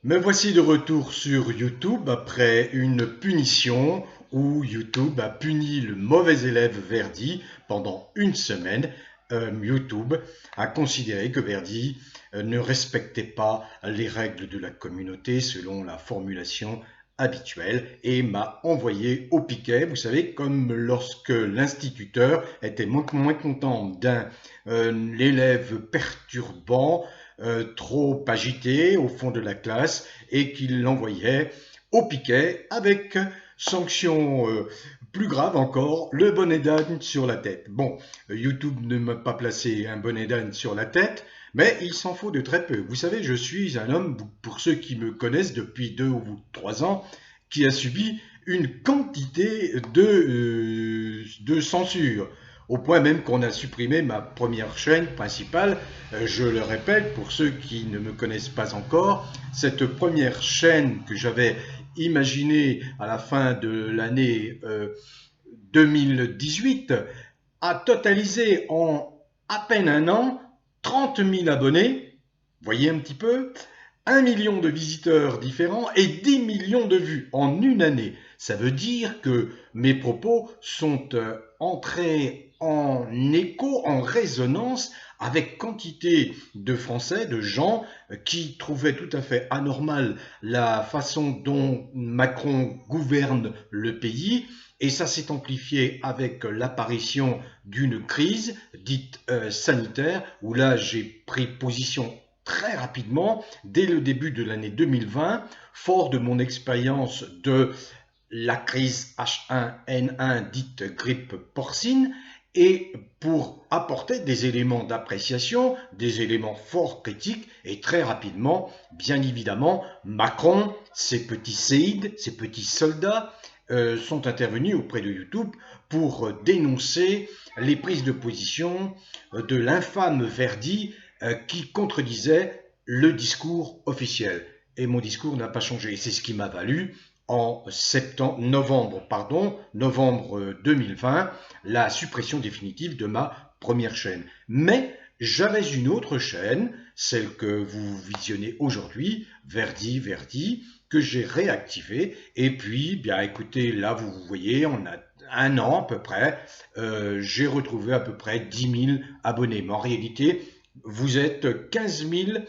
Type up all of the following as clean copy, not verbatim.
Me voici de retour sur YouTube après une punition où YouTube a puni le mauvais élève Verdi pendant une semaine. YouTube a considéré que Verdi ne respectait pas les règles de la communauté selon la formulation habituelle et m'a envoyé au piquet. Vous savez, comme lorsque l'instituteur était moins content d'un élève perturbant, trop agité au fond de la classe et qu'il l'envoyait au piquet avec sanction plus grave encore, le bonnet d'âne sur la tête. Bon, YouTube ne m'a pas placé un bonnet d'âne sur la tête, mais il s'en faut de très peu. Vous savez, je suis un homme, pour ceux qui me connaissent depuis 2 ou 3 ans, qui a subi une quantité de censure au point même qu'on a supprimé ma première chaîne principale. Je le répète, pour ceux qui ne me connaissent pas encore, cette première chaîne que j'avais imaginée à la fin de l'année 2018 a totalisé en à peine un an 30 000 abonnés, voyez un petit peu, 1 million de visiteurs différents et 10 millions de vues en une année. Ça veut dire que mes propos sont entrés en écho, en résonance avec quantité de Français, de gens qui trouvaient tout à fait anormal la façon dont Macron gouverne le pays. Et ça s'est amplifié avec l'apparition d'une crise dite sanitaire, où là j'ai pris position très rapidement, dès le début de l'année 2020, fort de mon expérience de la crise H1N1 dite grippe porcine, et pour apporter des éléments d'appréciation, des éléments fort critiques, et très rapidement, bien évidemment, Macron, ses petits séides, ses petits soldats, sont intervenus auprès de YouTube pour dénoncer les prises de position de l'infâme Verdi qui contredisait le discours officiel. Et mon discours n'a pas changé. C'est ce qui m'a valu en novembre 2020, la suppression définitive de ma première chaîne. Mais j'avais une autre chaîne, celle que vous visionnez aujourd'hui, Verdi, que j'ai réactivée. Et puis, bien écoutez, là vous voyez, on a un an à peu près, j'ai retrouvé à peu près 10 000 abonnés. Mais en réalité, vous êtes 15 000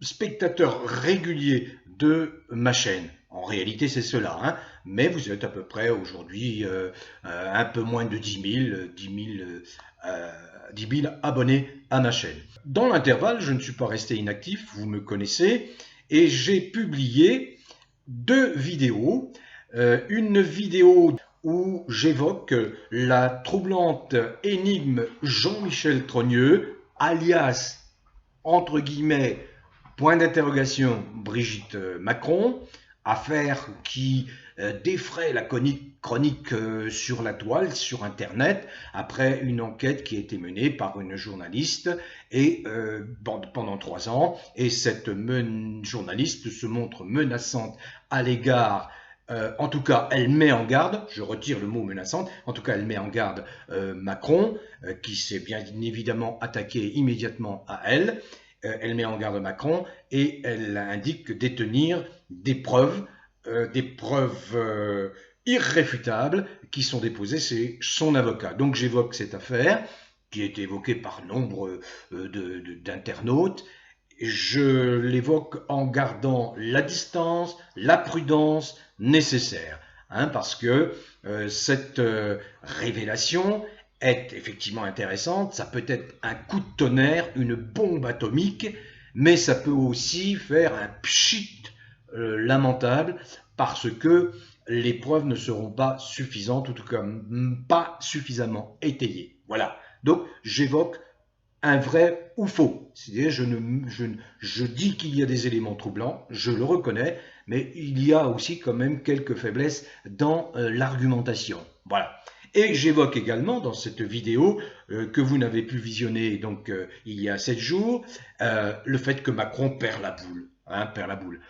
spectateurs réguliers de ma chaîne. En réalité, c'est cela, hein. Mais vous êtes à peu près aujourd'hui un peu moins de 10 000 abonnés à ma chaîne. Dans l'intervalle, je ne suis pas resté inactif, vous me connaissez, et j'ai publié 2 vidéos. Une vidéo où j'évoque la troublante énigme Jean-Michel Trogneux, alias, entre guillemets, point d'interrogation, Brigitte Macron, affaire qui défraie la chronique sur la toile, sur Internet, après une enquête qui a été menée par une journaliste et pendant 3 ans. Et cette journaliste se montre menaçante à l'égard en tout cas, elle met en garde, je retire le mot menaçante, en tout cas, elle met en garde Macron, qui s'est bien évidemment attaqué immédiatement à elle. Elle met en garde Macron et elle indique détenir des preuves irréfutables qui sont déposées chez son avocat. Donc j'évoque cette affaire qui est évoquée par nombre d'internautes. Je l'évoque en gardant la distance, la prudence nécessaire, hein, parce que cette révélation est effectivement intéressante. Ça peut être un coup de tonnerre, une bombe atomique, mais ça peut aussi faire un pchit lamentable parce que les preuves ne seront pas suffisantes, ou en tout cas pas suffisamment étayées. Voilà. Donc j'évoque un vrai ou faux. C'est-à-dire, je dis qu'il y a des éléments troublants, je le reconnais, mais il y a aussi quand même quelques faiblesses dans l'argumentation. Voilà. Et j'évoque également dans cette vidéo que vous n'avez pu visionner donc il y a 7 jours, le fait que Macron perd la boule. Hein, perd la boule.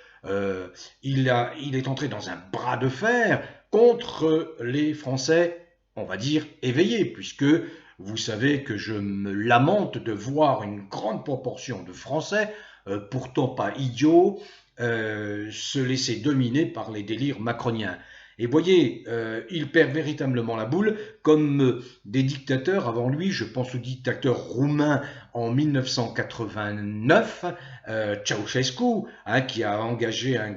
Il est entré dans un bras de fer contre les Français, on va dire, éveillés, puisque vous savez que je me lamente de voir une grande proportion de Français, pourtant pas idiots, se laisser dominer par les délires macroniens. Et voyez, il perd véritablement la boule, comme des dictateurs avant lui. Je pense au dictateur roumain en 1989, Ceausescu, qui a engagé un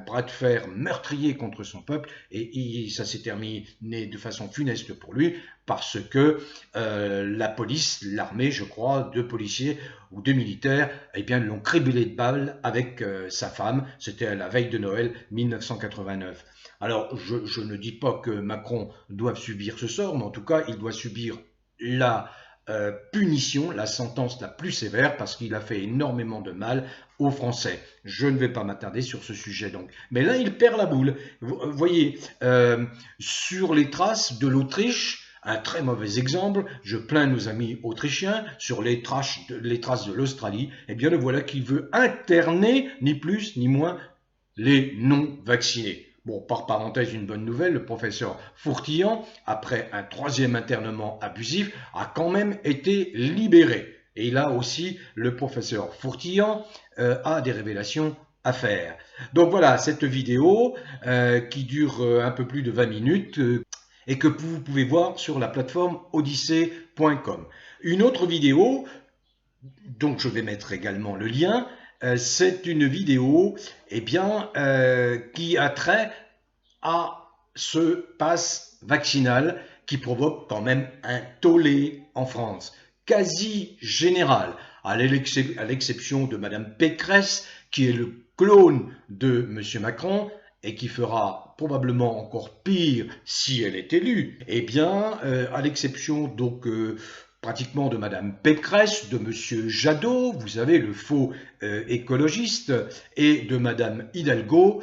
bras de fer meurtrier contre son peuple, et ça s'est terminé de façon funeste pour lui, parce que la police, l'armée, je crois, 2 policiers ou 2 militaires, eh bien, l'ont criblé de balles avec sa femme. C'était à la veille de Noël 1989. Alors, je ne dis pas que Macron doive subir ce sort, mais en tout cas, il doit subir la punition, la sentence la plus sévère, parce qu'il a fait énormément de mal aux Français. Je ne vais pas m'attarder sur ce sujet donc. Mais là, il perd la boule. Vous voyez, sur les traces de l'Autriche, un très mauvais exemple, je plains nos amis autrichiens, sur les traces de l'Australie, eh bien le voilà qui veut interner, ni plus ni moins, les non-vaccinés. Bon, par parenthèse, une bonne nouvelle, le professeur Fourtillan, après un 3e internement abusif, a quand même été libéré. Et là aussi, le professeur Fourtillan a des révélations à faire. Donc voilà, cette vidéo qui dure un peu plus de 20 minutes et que vous pouvez voir sur la plateforme odyssée.com. Une autre vidéo, donc je vais mettre également le lien, c'est une vidéo qui a trait à ce pass vaccinal qui provoque quand même un tollé en France, quasi général, à l'exception de Madame Pécresse, qui est le clone de M. Macron et qui fera probablement encore pire si elle est élue. Eh bien, à l'exception donc pratiquement de Madame Pécresse, de Monsieur Jadot, vous savez, le faux écologiste, et de Madame Hidalgo,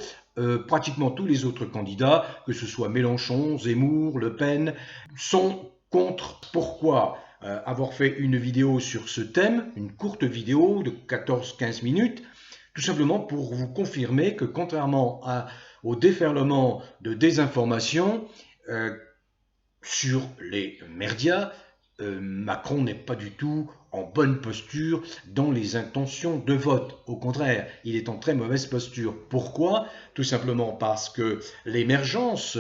pratiquement tous les autres candidats, que ce soit Mélenchon, Zemmour, Le Pen, sont contre. Pourquoi avoir fait une vidéo sur ce thème, une courte vidéo de 14-15 minutes, tout simplement pour vous confirmer que contrairement au déferlement de désinformation sur les médias, Macron n'est pas du tout en bonne posture dans les intentions de vote. Au contraire, il est en très mauvaise posture. Pourquoi? Tout simplement parce que l'émergence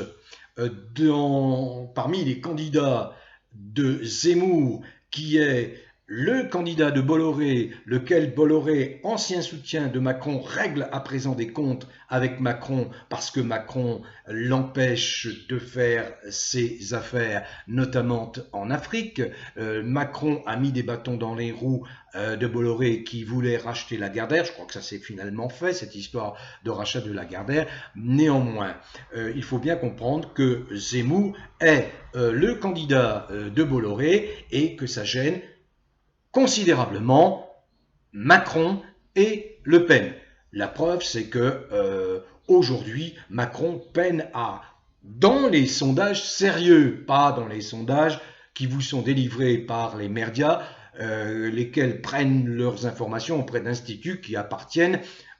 parmi les candidats de Zemmour, qui est le candidat de Bolloré, lequel Bolloré, ancien soutien de Macron, règle à présent des comptes avec Macron parce que Macron l'empêche de faire ses affaires, notamment en Afrique. Macron a mis des bâtons dans les roues de Bolloré qui voulait racheter Lagardère. Je crois que ça s'est finalement fait, cette histoire de rachat de Lagardère. Néanmoins, il faut bien comprendre que Zemmour est le candidat de Bolloré et que ça gêne considérablement Macron et Le Pen. La preuve, c'est que aujourd'hui, Macron peine dans les sondages sérieux, pas dans les sondages qui vous sont délivrés par les médias, lesquels prennent leurs informations auprès d'instituts qui appartiennent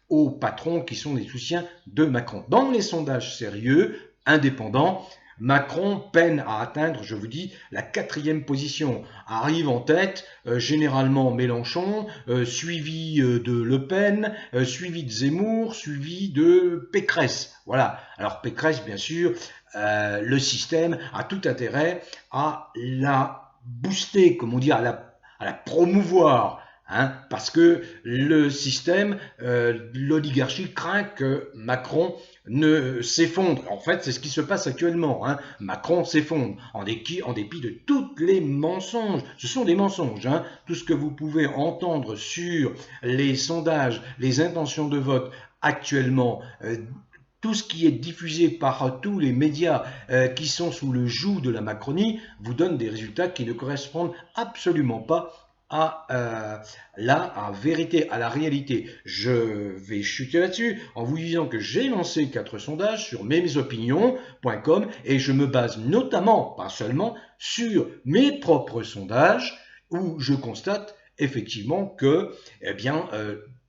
aux patrons qui sont les soutiens de Macron. Dans les sondages sérieux, indépendants, Macron peine à atteindre, je vous dis, la 4e position. Arrive en tête généralement Mélenchon, suivi de Le Pen, suivi de Zemmour, suivi de Pécresse. Voilà. Alors Pécresse, bien sûr, le système a tout intérêt à la booster, comme on dit, à la promouvoir. Parce que le système, l'oligarchie craint que Macron ne s'effondre. En fait, c'est ce qui se passe actuellement. Macron s'effondre en dépit de tous les mensonges. Ce sont des mensonges. Tout ce que vous pouvez entendre sur les sondages, les intentions de vote actuellement, tout ce qui est diffusé par tous les médias qui sont sous le joug de la Macronie vous donne des résultats qui ne correspondent absolument pas à la vérité, à la réalité. Je vais chuter là-dessus en vous disant que j'ai lancé 4 sondages sur mesopinions.com et je me base notamment, pas seulement, sur mes propres sondages où je constate effectivement que,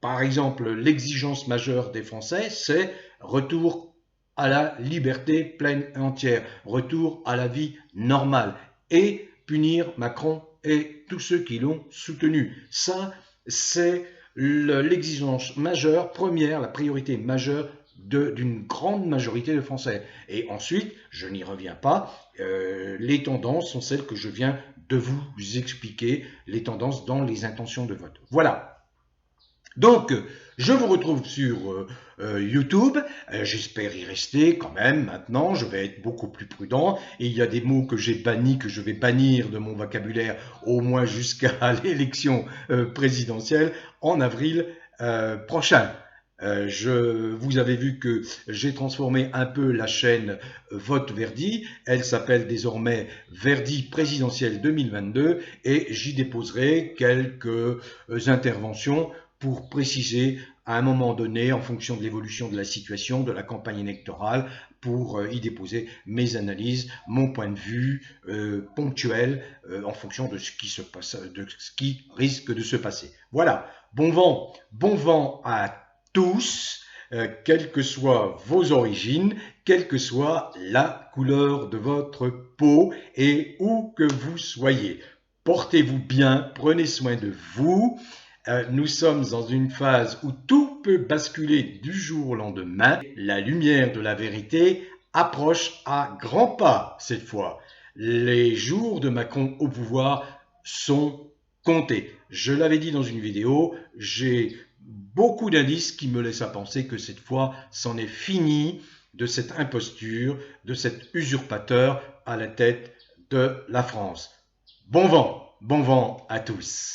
par exemple, l'exigence majeure des Français, c'est retour à la liberté pleine et entière, retour à la vie normale et punir Macron et tous ceux qui l'ont soutenu. Ça, c'est l'exigence majeure, première, la priorité majeure d'une grande majorité de Français. Et ensuite, je n'y reviens pas, les tendances sont celles que je viens de vous expliquer, les tendances dans les intentions de vote. Voilà. Donc, je vous retrouve sur YouTube. J'espère y rester quand même maintenant. Je vais être beaucoup plus prudent. Et il y a des mots que j'ai bannis, que je vais bannir de mon vocabulaire au moins jusqu'à l'élection présidentielle en avril prochain. Vous avez vu que j'ai transformé un peu la chaîne Vote Verdi. Elle s'appelle désormais Verdi présidentiel 2022 et j'y déposerai quelques interventions pour préciser à un moment donné, en fonction de l'évolution de la situation, de la campagne électorale, pour y déposer mes analyses, mon point de vue ponctuel en fonction de ce qui se passe, de ce qui risque de se passer. Voilà, bon vent à tous, quelles que soient vos origines, quelle que soit la couleur de votre peau et où que vous soyez. Portez-vous bien, prenez soin de vous. Nous sommes dans une phase où tout peut basculer du jour au lendemain. La lumière de la vérité approche à grands pas cette fois. Les jours de Macron au pouvoir sont comptés. Je l'avais dit dans une vidéo, j'ai beaucoup d'indices qui me laissent à penser que cette fois, c'en est fini de cette imposture, de cet usurpateur à la tête de la France. Bon vent à tous.